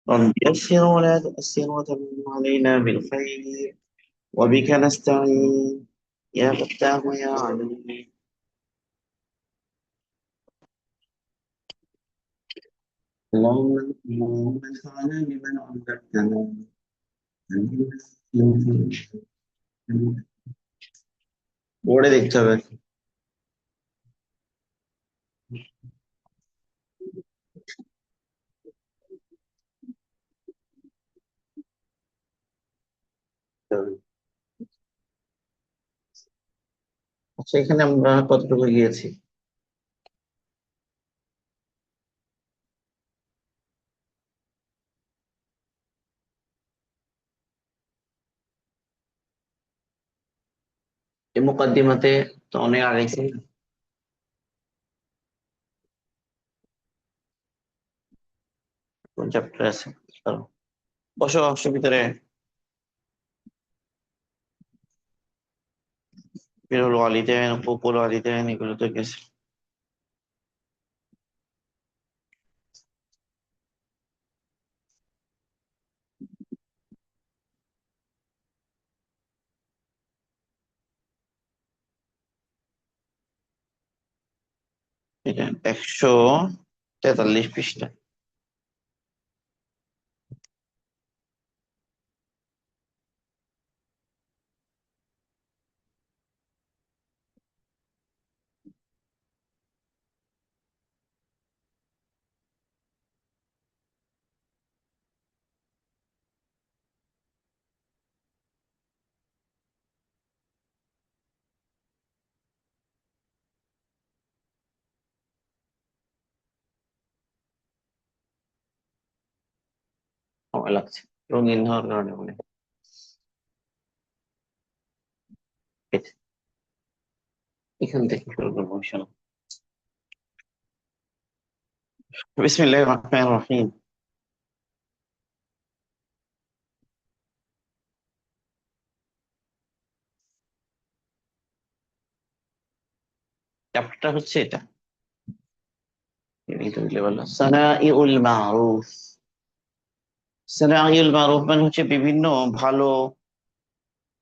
رب يسر ولا تؤسر وتمن علينا بالخير وبك نستعين يا فتاه يا عليم. اللهم انفعنا بمن علمتنا. বোর্ডে দেখতে হবে। আচ্ছা, এখানে আমরা কতটুকু গিয়েছি? এই মুকদ্দিমাতে তো অনেক আগে ছিল। কোন চ্যাপ্টার আছে? চলো, বসো অংশ ভিতরে। বিরুল ওয়ালিদাইন, হুকুকুল ওয়ালিদাইন, এগুলো তো গেছে। এটা 143 পৃষ্ঠা। সময় লাগছে, রঙিন হওয়ার কারণে মনে হয়। এখান থেকে শুরু করবো ইনশাল্লাহ। বিসমিল্লাহির রহমানির রহিম। চ্যাপ্টারটা হচ্ছে এটা। সানাইউল মারুফ। সানাইউল মারুফ মানে হচ্ছে বিভিন্ন ভালো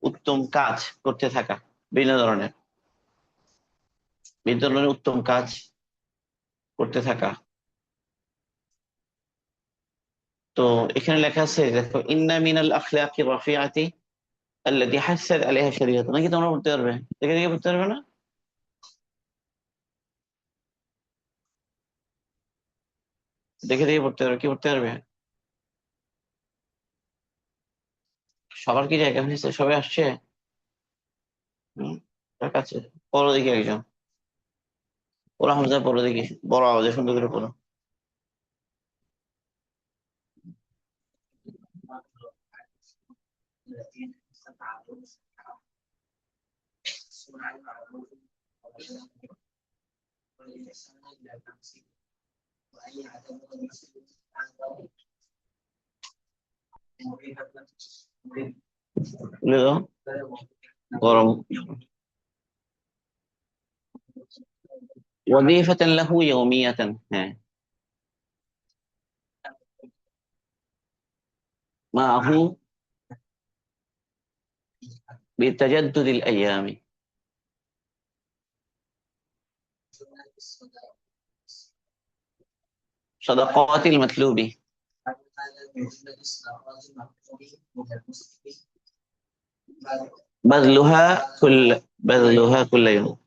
উত্তম কাজ করতে থাকা। বিভিন্ন ধরনের বিভিন্ন ধরনের উত্তম কাজ করতে থাকা। তো এখানে লেখা আছে, দেখো, ইন্না মিনাল আখলাকি রাফিআতি আল্লাতী হাসসাত আলাইহা শরীয়ত। নাকি তোমরা পড়তে পারবে? দেখে দেখে পড়তে পারবে না? দেখে দেখে পড়তে পারবে? কি পড়তে পারবে? সবার কি জায়গা হয়েছে? সবাই আসছে? হম, কার কাছে? পড়ো দেখি একজন। ওরা হামজা পড়ো দেখি, বড় আওয়াজে সুন্দর করে পড়ো। বুঝলে তো? গরম। ওয়াজিফাতান লাহু ইয়াউমিয়াতান, হ্যাঁ। মাহু বিতাজাদ্দুদিল আইয়ামি। সাদাকাতিল মাতলুবি। বাযলুহা বাযলুহা কুল্লা ইয়াউম।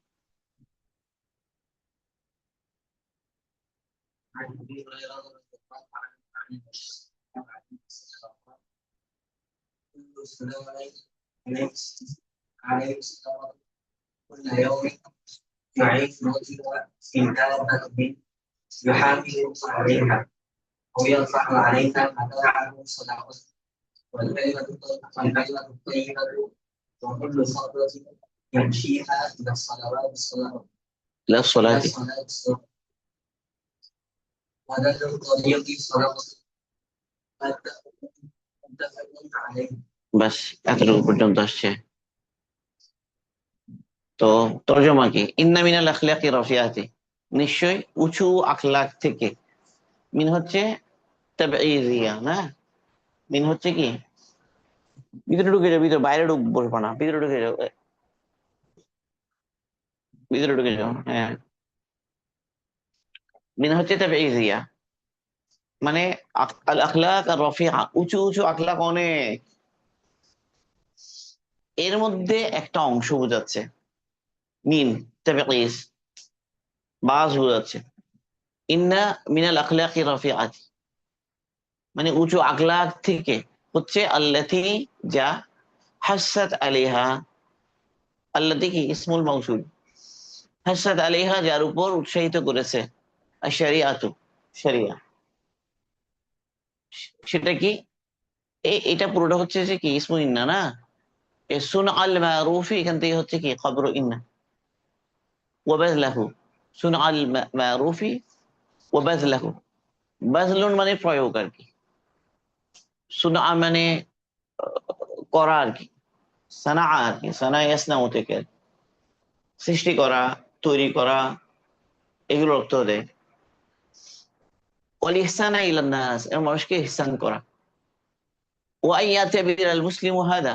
لا الصلاة. বাস, এতটুকু পর্যন্ত আসছে। তো তর্জমা কি? ইন্না মিনাল আখলাকি রাফিআতি, নিশ্চয় উঁচু আখলাক থেকে। মিন হচ্ছে তাবঈযিয়া না। মিন হচ্ছে কি, ভিতরে ঢুকে যাও, ভিতরে, বাইরে বসবা না, ভিতরে ঢুকে যাও, ভিতরে ঢুকে যাও, হ্যাঁ। মিন হচ্ছে তাবঈযিয়া, মানে আল আখলাক আর রফিআ, উঁচু উঁচু আখলাক অনেক, এর মধ্যে একটা অংশ বোঝাচ্ছে মিন, তাবঈজ, বাজ বোঝাচ্ছে। ইন্না মিনাল আখলাকি রাফিআত, মানে উঁচু আখলাক থেকে হচ্ছে আল্লাতী, যা, হাসাত আলাইহা, আল্লাতী কি ইসমুল মাউসুল, হাসাত আলাইহা যার উপর উৎসাহিত করেছে, আর শরিয়াতু, শরিয়া, সেটা কি, এটা পুরোটা হচ্ছে যে কি ইসমু ইন্না না। সুন আল মারুফি এখান থেকে হচ্ছে কি খবর ইন্না, ওয়াবাজলাহু, সুন আল মারুফি ওয়াবাজলাহু, বাজলুন মানে প্রয়োগ আর কি, সুনা মানে করা আর কি, সানা আর কি, সানা ইয়াসনাউ থেকে আর কি। সৃষ্টি করা, তৈরি করা, এগুলো অর্থ দেয়। ওয়াল ইহসানা ইলান নাস, এর মানুষকে ইহসান করা। ওয়া ইয়াতাবির আল মুসলিমু হাদা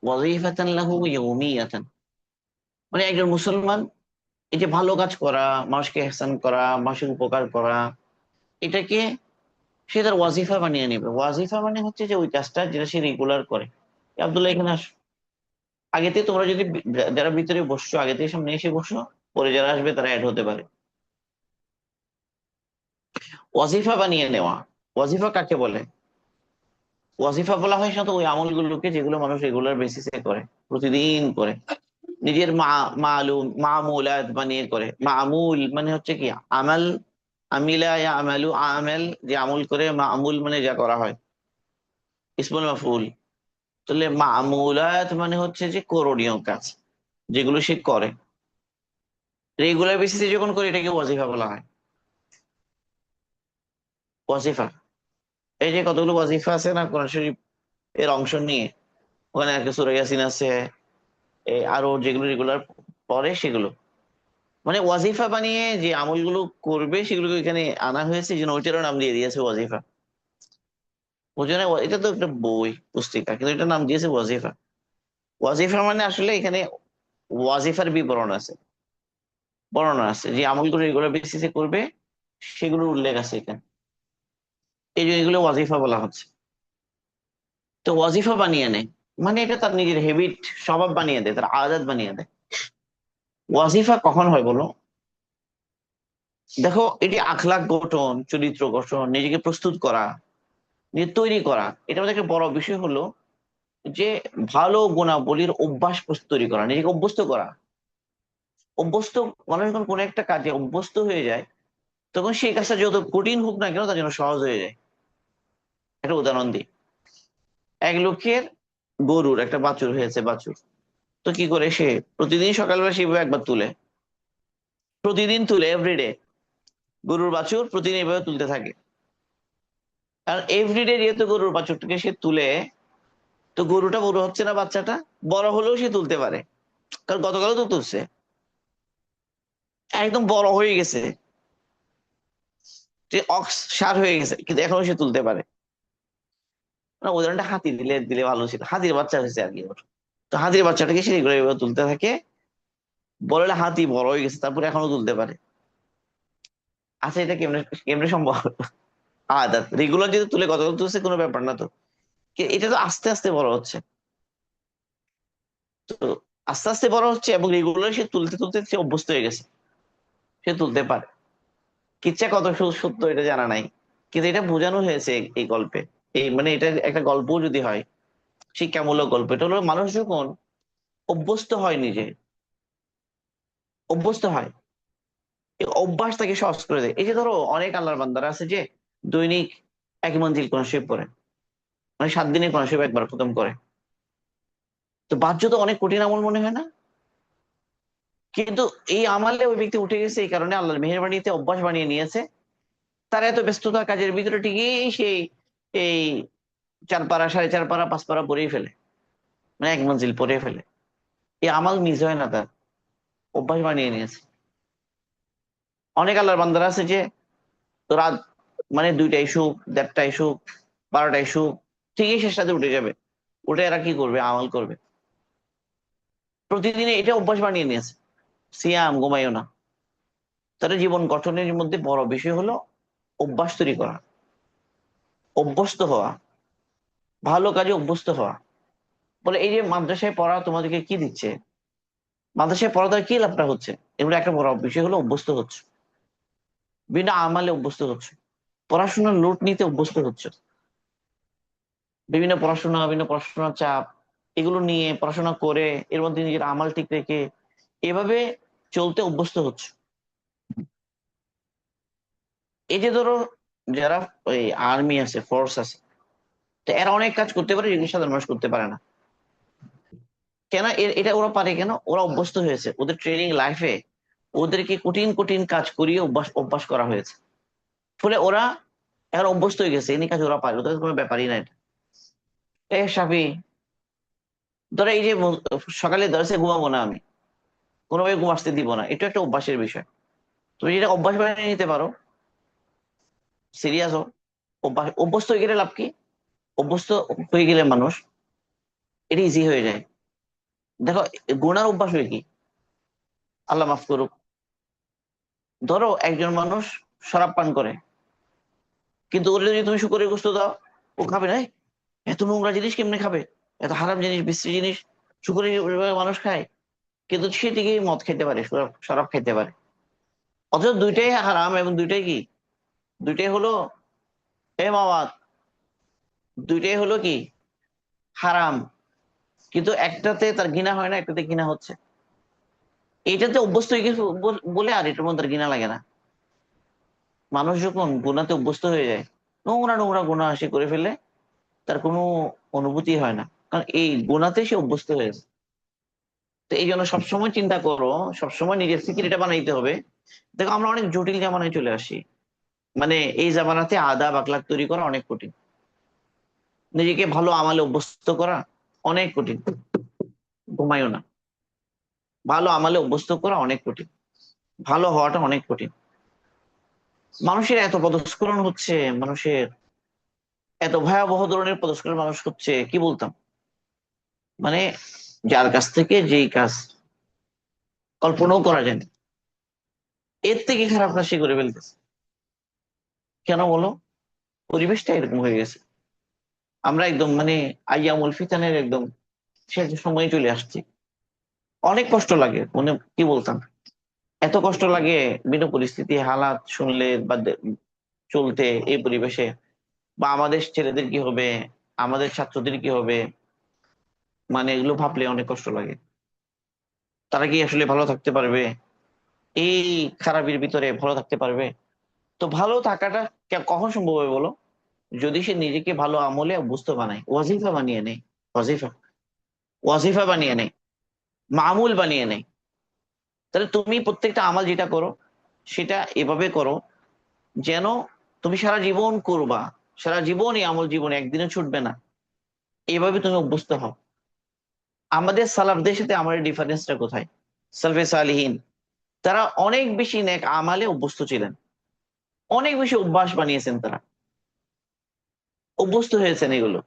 ওয়াজিফাতান লাহু ইয়াউমিয়াতান, মানে একজন মুসলমান এই যে ভালো কাজ করা, মানুষকে ইহসান করা, মানুষের উপকার করা, এটাকে সে তার ওয়াজিফা বানিয়ে নেবে। ওয়াজিফা মানে হচ্ছে যে ওই কাজটা যেটা সে রেগুলার করে। আব্দুল্লাহ এখানে আসো, আগে থেকে তোমরা যদি যারা ভিতরে বসছো আগে থেকে সামনে এসে বসো, পরে যারা আসবে তারা অ্যাড হতে পারে। ওয়াজিফা বানিয়ে নেওয়া, ওয়াজিফা কাকে বলে? ওয়াজিফা বলা হয় সাধারণত ওই আমলগুলোকে যেগুলো মানুষ রেগুলার বেসিসে করে, প্রতিদিন করে, নিজের মালুম মামুলাত বানিয়ে করে। মামুল মানে হচ্ছে কি আমাল, আমিলা ইয়া আমালু, আমেল যে আমল করে, মামুল মানে যা করা হয়, ইসমুল মাফউল। তাহলে মামুলাত মানে হচ্ছে যে করণীয় কাজ, যেগুলো সে করে রেগুলার বেসিসে যখন করে, এটাকে ওয়াজিফা বলা হয়। ওয়াজিফা, এই যে কতগুলো ওয়াজিফা আছে না কোরআন শরীফ এর অংশ নিয়ে, ওখানে একটা সূরা ইয়াসিন আছে, আরো যেগুলো রেগুলার পড়ে সেগুলো, মানে ওয়াজিফা বানিয়ে যে আমলগুলো করবে সেগুলোকে এখানে আনা হয়েছে, এই জন্য ওইটারও নাম দিয়ে দিয়েছে ওয়াজিফা। ওই জন্য এটা তো একটা বই, পুস্তিকা, কিন্তু এটার নাম দিয়েছে ওয়াজিফা। ওয়াজিফা মানে আসলে এখানে ওয়াজিফার বিবরণ আছে, বর্ণনা আছে, যে আমলগুলো রেগুলার বেসিসে করবে সেগুলোর উল্লেখ আছে এখানে, এই জন্য এগুলো ওয়াজিফা বলা হচ্ছে। তো ওয়াজিফা বানিয়ে নেয়, মানে এটা তার নিজের হেবিট, স্বভাব বানিয়ে দেয়, তার আদত বানিয়ে দেয়। ওয়াজিফা কখন হয় বলো? দেখো, এটি আখলাক গঠন, চরিত্র গঠন, নিজেকে প্রস্তুত করা, নিজে তৈরি করা, এটা মধ্যে একটা বড় বিষয় হলো যে ভালো গুণাবলীর অভ্যাস তৈরি করা, নিজেকে অভ্যস্ত করা। অভ্যস্ত, মানুষ যখন কোনো একটা কাজে অভ্যস্ত হয়ে যায়, তখন সেই কাজটা যত কঠিন হোক না কেন তার জন্য সহজ হয়ে যায়। একটা উদাহরণ দিই, এক লোকের গরুর একটা বাছুর হয়েছে, বাছুর, তো কি করে সে প্রতিদিন সকালবেলা সেভাবে একবার তুলে, প্রতিদিন তুলে, এভরিডে, গরুর বাছুর প্রতিদিন এভাবে তুলতে থাকে। আর এভরিডে যেহেতু গরুর বাছুরটাকে সে তুলে, তো গরুটা বড় হচ্ছে না, বাচ্চাটা বড় হলেও সে তুলতে পারে, কারণ গতকালও তো তুলছে, একদম বড় হয়ে গেছে, যে অক্স সার হয়ে গেছে, কিন্তু এখনো সে তুলতে পারে। না, উদাহরণটা হাতি দিলে দিলে ভালো ছিল, হাতির বাচ্চা হয়েছে আর কি ওর। তো হাতির বাচ্চাটাকে সে এগুলো এভাবে তুলতে থাকে, বললে হাতি বড় হয়ে গেছে তারপরে এখনো তুলতে পারে। আচ্ছা, এটা কেমনে কেমনে সম্ভব? আদাত রেগুলার যদি তুলে গতকাল তুলছে কোনো ব্যাপার না তো, এটা তো আস্তে আস্তে বড় হচ্ছে। তো আস্তে আস্তে বড় হচ্ছে এবং রেগুলার সে তুলতে তুলতে সে অভ্যস্ত হয়ে গেছে, সে তুলতে পারে। কিচ্ছা কত সত্য এটা জানা নাই, কিন্তু এটা বোঝানো হয়েছে এই গল্পে। এই মানে এটা একটা গল্প যদি হয়, শিক্ষামূলক গল্প। এটা হলো মানুষ যখন অভ্যস্ত হয়, নিজে অভ্যস্ত হয়, এই অভ্যাস তাকে সহজ করে দেয়। এই যে ধরো অনেক আল্লাহর বান্দারা আছে যে দৈনিক এক মঞ্জিল কোরআন শরীফ পড়ে, মানে 7 দিনে কোরআন শরীফ একবার খতম করে। তো বাহ্য তো অনেক কঠিন আমল মনে হয় না, কিন্তু এই আমালে ওই ব্যক্তি উঠে গেছে এই কারণে আল্লাহর মেহেরবানিতে অভ্যাস বানিয়ে নিয়েছে। তার এত ব্যস্ততা কাজের ভিতরে ঠিকই সেই এই 4 পারা, 4.5 পারা, 5 পারা পড়েই ফেলে, মানে এক মঞ্জিল পড়ে ফেলে। এই আমাল মিস হয় না, তার অভ্যাস বানিয়ে নিয়েছে। অনেক আল্লাহর বান্দারা আছে যে রাত মানে 2টা ইস্যু, 1.5টা ইস্যু, 12টা ইস্যু, ঠিকই শেষটাতে উঠে যাবে। উঠে এরা কি করবে? আমল করবে। প্রতিদিন এটা অভ্যাস বানিয়ে নিয়েছে, সিয়াম, ঘুমাইও না। তাহলে জীবন গঠনের মধ্যে বড় বিষয় হলো অভ্যাস তৈরি করা, অভ্যস্ত হওয়া, ভালো কাজে অভ্যস্ত হওয়া। বলে এই যে মাদ্রাসায় পড়া তোমাদেরকে কি দিচ্ছে? মাদ্রাসায় পড়া দ্বারা কি লাভটা হচ্ছে? এগুলো একটা বড় বিষয় হলো অভ্যস্ত হচ্ছে, বিভিন্ন আমালে অভ্যস্ত হচ্ছে, পড়াশোনার লোড নিতে অভ্যস্ত হচ্ছে, বিভিন্ন পড়াশোনার চাপ, এগুলো নিয়ে পড়াশোনা করে এর মধ্যে নিজের আমাল ঠিক রেখে এভাবে চলতে অভ্যস্ত হচ্ছে। এই যে ধরো যারা ওই আর্মি আছে, ফোর্স আছে, তো এরা অনেক কাজ করতে পারে যেগুলো সাধারণ মানুষ করতে পারে না। কেন এটা ওরা পারে? কেন? ওরা অভ্যস্ত হয়েছে, ওদের ট্রেনিং লাইফে ওদেরকে কঠিন কঠিন কাজ করিয়ে অভ্যাস অভ্যাস করা হয়েছে। ফলে ওরা এখন অভ্যস্ত হয়ে গেছে, এনে কাজ ওরা পারে, ওদের কোনো ব্যাপারই না এটা। সাফি, ধরো এই যে সকালে ধরেছে ঘুমাবো না আমি, কোনোভাবে ঘুম আসতে দিব না, এটা একটা অভ্যাসের বিষয়। তুমি যেটা অভ্যাস বানিয়ে নিতে পারো, সিরিয়াস হো, অভ্যাস অভ্যস্ত হয়ে গেলে লাভ কি? অভ্যস্ত হয়ে গেলে মানুষ এটা ইজি হয়ে যায়। দেখো, গুনার অভ্যাস হয়ে কি, আল্লাহ মাফ করুক, ধরো একজন মানুষ শরাব পান করে, কিন্তু ওরে যদি তুমি শুকরের গোশত দাও, ও খাবে না। এত নোংরা জিনিস কেমনে খাবে? এত হারাম জিনিস, বিশ্রী জিনিস শুকরের মানুষ খায়? কিন্তু সে ঠিকই মদ খেতে পারে, শরাব খেতে পারে। অথচ দুইটাই হারাম এবং দুইটাই কি, দুইটাই হলো মাওয়াত, দুইটাই হলো কি, হারাম। কিন্তু একটাতে তার ঘৃণা হয় না, একটাতে ঘৃণা হচ্ছে। এইটাতে অভ্যস্ত হয়ে গেছে বলে আর এটার মধ্যে আর ঘৃণা লাগে না। মানুষ যখন গুণাতে অভ্যস্ত হয়ে যায়, নোংরা নোংরা গুণা সে করে ফেলে, তার কোনো অনুভূতি হয় না, কারণ এই গুণাতে সে অভ্যস্ত হয়েছে। তো এই জন্য সবসময় চিন্তা করো, সবসময় নিজের ফিকির এটা বানাইতে হবে। দেখো, আমরা অনেক জটিল জামানায় চলে আসি, মানে এই জামানাতে আদাব আখলাক তৈরি করা অনেক কঠিন, নিজেকে ভালো আমালে অভ্যস্ত করা অনেক কঠিন। ঘুমাইও না, ভালো আমালে অভ্যস্ত করা অনেক কঠিন, ভালো হওয়াটা অনেক কঠিন। মানুষের এত পদস্খলন হচ্ছে, মানুষের এত ভয়াবহ ধরনের পদস্খলন মানুষ হচ্ছে, কি বলতাম, মানে যার কাছ থেকে যেই কাজ কল্পনাও করা যায় না, এর থেকে খারাপ কাজ সে করে ফেলতেছে। কেন বলো? পরিবেশটা এরকম হয়ে গেছে। আমরা একদম মানে আইয়ামুল ফিতানের একদম শেষ সময় চলে আসছি। অনেক কষ্ট লাগে, মানে কি বলতাম, এত কষ্ট লাগে বিভিন্ন পরিস্থিতি হালাত শুনলে বা চলতে এই পরিবেশে। বা আমাদের ছেলেদের কি হবে, আমাদের ছাত্রদের কি হবে, মানে এগুলো ভাবলে অনেক কষ্ট লাগে। তারা কি আসলে ভালো থাকতে পারবে? এই খারাপের ভিতরে ভালো থাকতে পারবে? তো ভালো থাকাটা কখন সম্ভব হবে বলো? যদি সে নিজেকে ভালো আমলে অভ্যস্ত বানায়, ওয়াজিফা বানিয়ে নেয়, ওয়াজিফা ওয়াজিফা বানিয়ে নেয়, মামুল বানিয়ে নেয়। তাহলে তুমি প্রত্যেকটা আমল যেটা করো সেটা এভাবে করো যেন তুমি সারা জীবন করবা, সারা জীবন এই আমল জীবনে একদিনও ছুটবে না, এভাবে তুমি অভ্যস্ত হও। আমাদের সালাফদের সাথে আমাদের ডিফারেন্সটা কোথায়? সালফে সালিহিন তারা অনেক বেশি নেক আমালে অভ্যস্ত ছিলেন, অনেক বেশি অভ্যাস বানিয়েছেন তারা, অভ্যস্ত হয়েছেন এগুলো।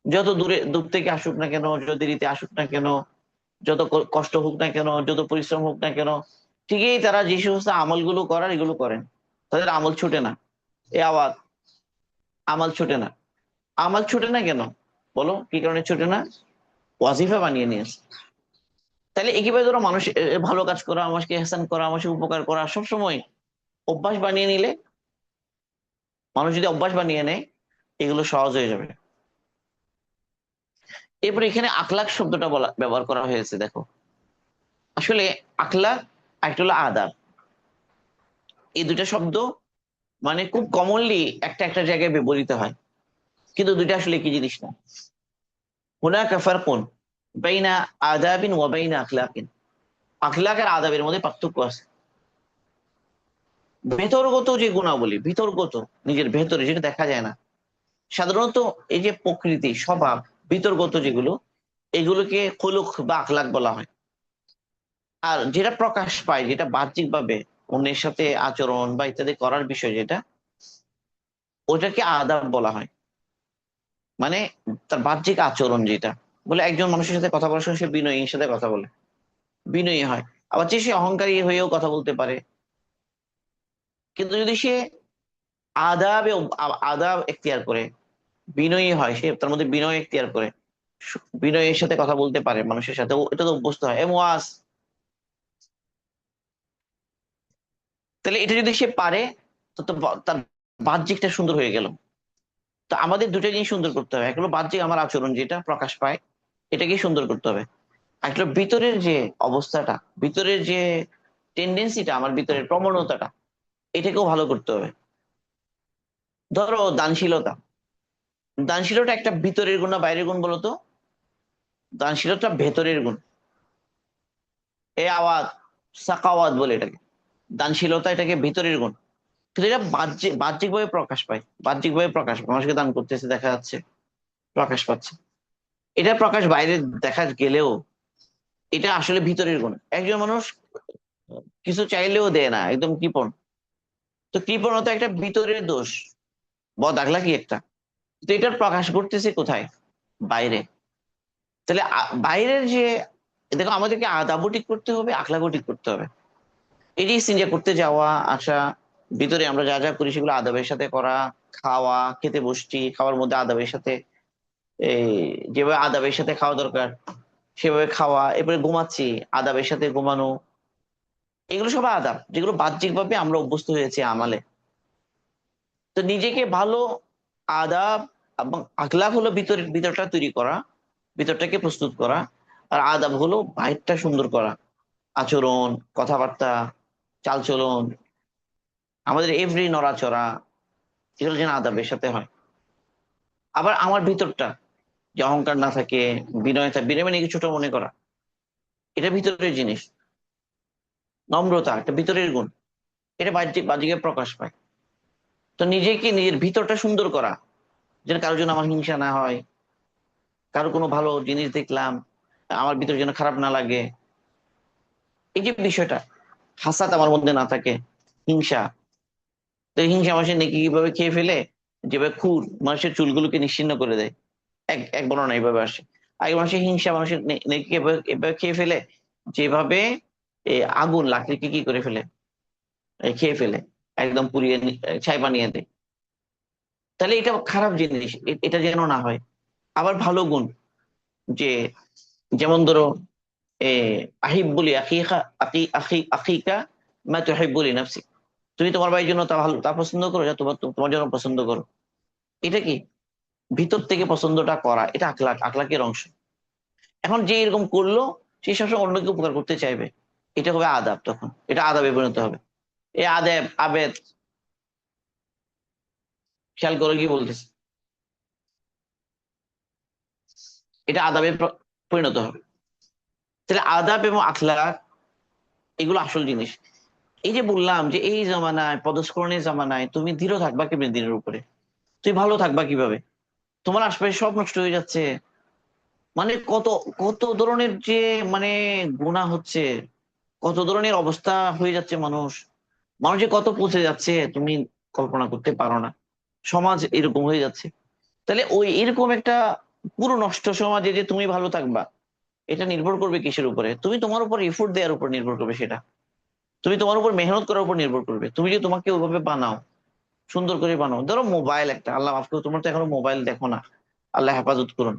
যত দূর থেকে আসুক না কেন, যত দেরিতে আসুক না কেন, যত কষ্ট হোক না কেন, যত পরিশ্রম হোক না কেন, ঠিকই তারা যে সমস্ত আমলগুলো করার এগুলো করেন। তাদের আমল ছুটে না। এ আওয়াজ, আমল ছুটে না। আমল ছুটে না কেন বলো? কি কারণে ছুটে না? ওয়াজিফা বানিয়ে নিয়েছে। তাহলে একেবারে ধরো মানুষ ভালো কাজ করা, মানুষকে এহসান করা, মানুষকে উপকার করা সবসময় অভ্যাস বানিয়ে নিলে, মানুষ যদি অভ্যাস বানিয়ে নেয়, এগুলো সহজ হয়ে যাবে। এরপরে এখানে আখলাক শব্দটা ব্যবহার করা হয়েছে, দেখো আসলে আখলাক আর একটা হলো আদাব, এই দুইটা শব্দ মানে খুব কমনলি একটা একটা জায়গায় ব্যবহৃত হয়, কিন্তু দুইটা আসলে কি জিনিস না। হুনাকা ফারকুন বাইনা আদাবিন ওয়া বাইনা আখলাকিন, আখলাক আর আদাবের মধ্যে পার্থক্য আছে। ভেতরগত যে গুণাবলী, ভিতরগত নিজের ভেতরে যেটা দেখা যায় না, সাধারণত এই যে প্রকৃতি স্বভাব ভিতরগত যেগুলো, এগুলোকে খুলুক বা আখলাক বলা হয়। আর যেটা প্রকাশ পায়, যেটা বাহ্যিক ভাবে অন্যের সাথে আচরণ বা ইত্যাদি করার বিষয়, যেটা ওটাকে আদাব বলা হয়। মানে তার বাহ্যিক আচরণ যেটা, বলে একজন মানুষের সাথে কথা বলার সময় সে বিনয়ীর সাথে কথা বলে, বিনয়ী হয়। আবার সে অহংকারী হয়েও কথা বলতে পারে। কিন্তু যদি সে আদাবে আদাব এখতিয়ার করে, বিনয়ী হয়, সে তার মধ্যে বিনয় এখতিয়ার করে, বিনয়ের সাথে কথা বলতে পারে মানুষের সাথে, এটা তো অভ্যস্ত হয় ওয়াস। তাহলে এটা যদি সে পারে, তার বাহ্যিকটা সুন্দর হয়ে গেল। তো আমাদের দুটো জিনিস সুন্দর করতে হবে, এক হলো বাহ্যিক আমার আচরণ যেটা প্রকাশ পায়, এটাকে সুন্দর করতে হবে। আর একটা ভিতরের যে অবস্থাটা, ভিতরের যে টেন্ডেন্সিটা, আমার ভিতরের প্রবণতাটা, এটাকেও ভালো করতে হবে। ধরো দানশীলতা, দানশীলতা একটা ভিতরের গুণ না বাইরের গুণ বলতো? দানশীলতা ভেতরের গুণ। এ আওয়াজ, সাকাওয়াত বলে এটাকে। দানশীলতা এটাকে ভিতরের গুণ। কিন্তু এটা বাহ্যিক ভাবে প্রকাশ পায়, বাহ্যিক ভাবে প্রকাশ পায়, মানুষকে দান করতেছে দেখা যাচ্ছে, প্রকাশ পাচ্ছে। এটা প্রকাশ বাইরে দেখা গেলেও এটা আসলে ভিতরের গুণ। একজন মানুষ কিছু চাইলেও দেয় না, একদম কৃপণ। তো কৃপণতা একটা ভিতরের দোষ, বদ আকলাকি একটা। তো এটার প্রকাশ ঘটতেছে কোথায়? বাইরে। তাহলে বাইরের যে, দেখো আমাদেরকে আদাবও ঠিক করতে হবে, আখলাকও ঠিক করতে হবে। এই যে ইস্তিনজা করতে যাওয়া আসা, ভিতরে আমরা যা যা করি সেগুলো আদাবের সাথে করা, খাওয়া, খেতে বসছি, খাওয়ার মধ্যে আদাবের সাথে, এই যেভাবে আদাবের সাথে খাওয়া দরকার সেভাবে খাওয়া, এরপরে ঘুমাচ্ছি আদাবের সাথে ঘুমানো, এগুলো সব আদাব যেগুলো বাহ্যিক ভাবে আমরা অভ্যস্ত হয়েছি আমালে। তো নিজেকে ভালো আদাব এবং আখলাক হলো ভিতরটা তৈরি করা, ভিতরটাকে প্রস্তুত করা। আর আদাব হলো বাহিরটা সুন্দর করা, আচরণ, কথাবার্তা, চালচলন, আমাদের এভরি নড়াচড়া, এগুলো যেন আদাবের সাথে হয়। আবার আমার ভিতরটা যে অহংকার না থাকে, বিনয় থাকে, বিনয় মানে ছোট মনে করা, এটা ভিতরের জিনিস। নম্রতা একটা ভিতরের গুণ, এটা বাহ্যিকে প্রকাশ পায়। তো নিজেকে নিজের ভিতরটা সুন্দর করা, যেন কারোর জন্য আমার হিংসা না হয়, কারো কোনো ভালো জিনিস দেখলাম আমার ভিতরে যেন খারাপ না লাগে, এই যে বিষয়টা, হাসাদ আমার মধ্যে না থাকে, হিংসা। তো এই হিংসা মানুষের নেকি কিভাবে খেয়ে ফেলে, যেভাবে খুর মানুষের চুলগুলোকে নিশ্চিহ্ন করে দেয়, এক এক বর্ণনা এইভাবে আসে। আগে মানুষের হিংসা মানুষের নেকি এভাবে খেয়ে ফেলে, যেভাবে আগুন লাকড়িকে কি করে ফেলে, খেয়ে ফেলে, একদম পুড়িয়ে ছাই বানিয়ে দেয়। তাহলে এটা খারাপ জিনিস, এটা যেন না হয়। আবার ভালো গুণ, যে যেমন ধরো এ আহিব্বুলি আখিকা আখিকা মা তুহিব্বুলি নাফসিক, তুমি তোমার ভাইয়ের জন্য তা ভালো তা পছন্দ করো যা তোমার তোমার জন্য পছন্দ করো। এটা কি ভিতর থেকে পছন্দটা করা, এটা আখলাকের অংশ। এখন যে এরকম করলো সে সবসময় অন্যকে উপকার করতে চাইবে, এটা হবে আদাব, তখন এটা আদাবে পরিণত হবে। এই আদেব আবেদ, খেয়াল করে কি বলতেছে, এটা আদাবে পরিণত হবে। তাহলে আদাব এবং আখলাক এগুলো আসল জিনিস। এই যে বললাম যে এই জামানায়, পদস্খলনের জামানায় তুমি দৃঢ় থাকবা কেমনি দিনের উপরে, তুমি ভালো থাকবা কিভাবে? তোমার আশপাশে সব নষ্ট হয়ে যাচ্ছে। মানে কত কত ধরনের যে, মানে গুনাহ হচ্ছে, কত ধরনের অবস্থা হয়ে যাচ্ছে, মানুষ মানুষ যে কত পৌঁছে যাচ্ছে তুমি কল্পনা করতে পারো না। সমাজ এরকম হয়ে যাচ্ছে। তাহলে ওই এরকম একটা পুরো নষ্ট সমাজে যে তুমি ভালো থাকবা, এটা নির্ভর করবে কিসের উপরে? তুমি তোমার উপর এফোর্ট দেওয়ার উপর নির্ভর করবে সেটা। তুমি তোমার উপর মেহনত করার উপর নির্ভর করবে। তুমি যে তোমাকে ওইভাবে বানাও, সুন্দর করে বানাও। ধরো মোবাইল একটা, আল্লাহ মাফ করো তোমার তো এখনো মোবাইল দেখো না, আল্লাহ হেফাজত করুন।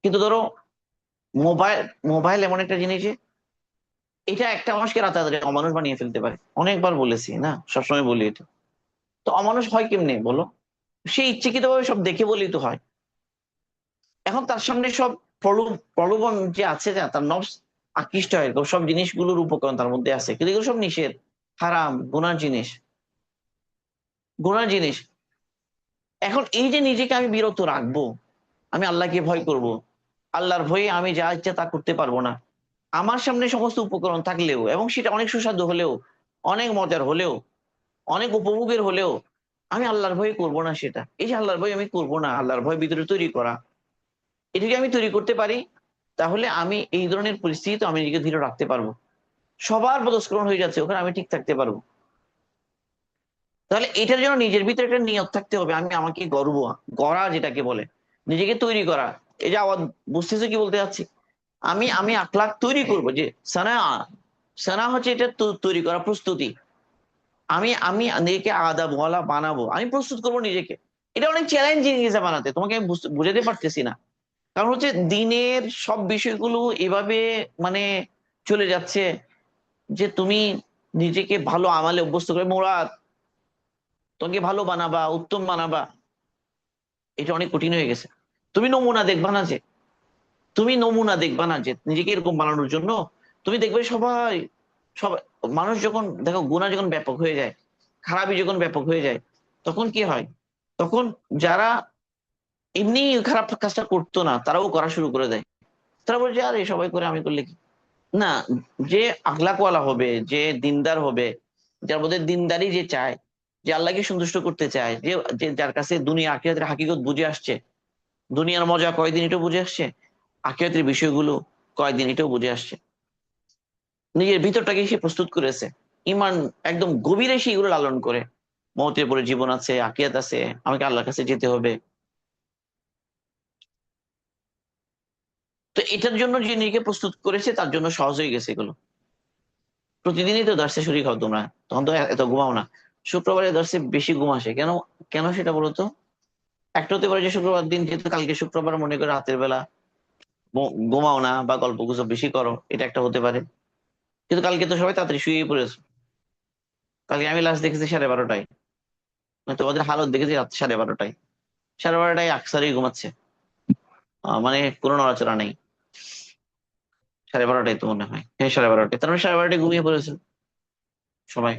কিন্তু ধরো মোবাইল মোবাইল এমন একটা জিনিস যে এটা একটা মানুষকে রাতারাতি অমানুষ বানিয়ে ফেলতে পারে। অনেকবার বলেছি না, সবসময় বলি এটা। তো অমানুষ হয় কেমনে বলো? সে ইচ্ছাকৃত ভাবে সব দেখে বলেই তো হয়। এখন তার সামনে সব প্রলোভন যে আছে, যা তার নফস আকৃষ্ট হয় এরকম সব জিনিসগুলোর উপকরণ তার মধ্যে আছে, কিন্তু এগুলো সব নিষেধ, হারাম, গুনার জিনিস, গুনার জিনিস। এখন এই যে নিজেকে আমি বিরত রাখবো, আমি আল্লাহকে ভয় করব, আল্লাহর ভয়ে আমি যা ইচ্ছা তা করতে পারবো না। আমার সামনে সমস্ত উপকরণ থাকলেও, এবং সেটা অনেক সুস্বাদু হলেও, অনেক মজার হলেও, অনেক উপভোগের হলেও, আমি আল্লাহর ভয়ে করবো না সেটা। এই যে আল্লাহর ভয় আমি করবো না, আল্লাহর ভয় ভিতরে তৈরি করা, এটা যদি আমি তৈরি করতে পারি, তাহলে আমি এই ধরনের পরিস্থিতি আমি নিজেকে ধীরে রাখতে পারবো। সবার পদস্খলন হয়ে যাচ্ছে, ওখানে আমি ঠিক থাকতে পারবো। তাহলে এটার জন্য নিজের ভিতরে একটা নিয়ত থাকতে হবে, আমি আমাকে গড়া যেটাকে বলে, নিজেকে তৈরি করা। এই যে আওয়াজ, বুঝতেছো কি বলতে যাচ্ছি? আমি আমি আখলাক তৈরি করব, যে সানা, সানা হচ্ছে এটা তৈরি করা, প্রস্তুতি। আমি আমি নিজেকে আদাব ওয়ালা বানাবো, আমি প্রস্তুত করবো নিজেকে। এটা অনেক চ্যালেঞ্জিং হিসেবে বানাতে, তোমাকে আমি বুঝাতে পারতেছি না। কারণ হচ্ছে দিনের সব বিষয়গুলো এভাবে মানে চলে যাচ্ছে, যে তুমি নিজেকে ভালো আমালে অভ্যস্ত করে, মোরাদ তোমাকে ভালো বানাবা, উত্তম বানাবা, এটা অনেক কঠিন হয়ে গেছে। তুমি নমুনা দেখবা না যে, নিজেকে এরকম বানানোর জন্য তুমি দেখবে সবাই, সবাই, মানুষ যখন দেখো গুনাহ যখন ব্যাপক হয়ে যায়, খারাপি যখন ব্যাপক হয়ে যায়, তখন কি হয়? তখন যারা এমনি খারাপ কাজটা করতো না, তারাও করা শুরু করে দেয়। তারা বলছে আরে সবাই করে, আমি করলে কি? না, যে আখলাকওয়ালা হবে, যে দিনদার হবে, যার মধ্যে দিনদারি যে চায়, যে আল্লাহকে সন্তুষ্ট করতে চায়, যে যে যার কাছে দুনিয়া আখিরাতের হাকিকত বুঝে আসছে, দুনিয়ার মজা কয়দিন এটাও বুঝে আসছে, আখিরাতের বিষয়গুলো কয়দিন এটাও বুঝে আসছে, নিজের ভিতরটাকে সে প্রস্তুত করেছে, ইমান একদম গভীরে সেগুলো লালন করে, মওতের পরে জীবন আছে, আখিরাত আছে, আমাকে আল্লাহর কাছে যেতে হবে। তো এটার জন্য যে নিজেকে প্রস্তুত করেছে, তার জন্য সহজ হয়ে গেছে এগুলো। প্রতিদিনই তো দর্শে শরীর খাও তোমরা, তখন তো এত ঘুমাও না। শুক্রবারে দর্শে বেশি ঘুম আসে কেন? কেন সেটা বলো তো? একটা হতে পারে যে শুক্রবার দিন, যেহেতু কালকে শুক্রবার, মনে করে রাতের বেলা ঘুমাও না বা গল্প গুজব বেশি করো, এটা একটা হতে পারে। কিন্তু কালকে তো সবাই তাড়াতাড়ি শুয়ে পড়েছে। কালকে আমি লাস্ট দেখেছি 12:30টায়, মানে তোমাদের হালত দেখেছি রাত 12:30টায়। 12:30টায় আকসারই ঘুমাচ্ছে, মানে কোনো নড়াচড়া নেই। 12:30টায় তো মনে হয়, হ্যাঁ 12:30টায়, তার মানে 12:30টায় ঘুমিয়ে পড়েছে সবাই।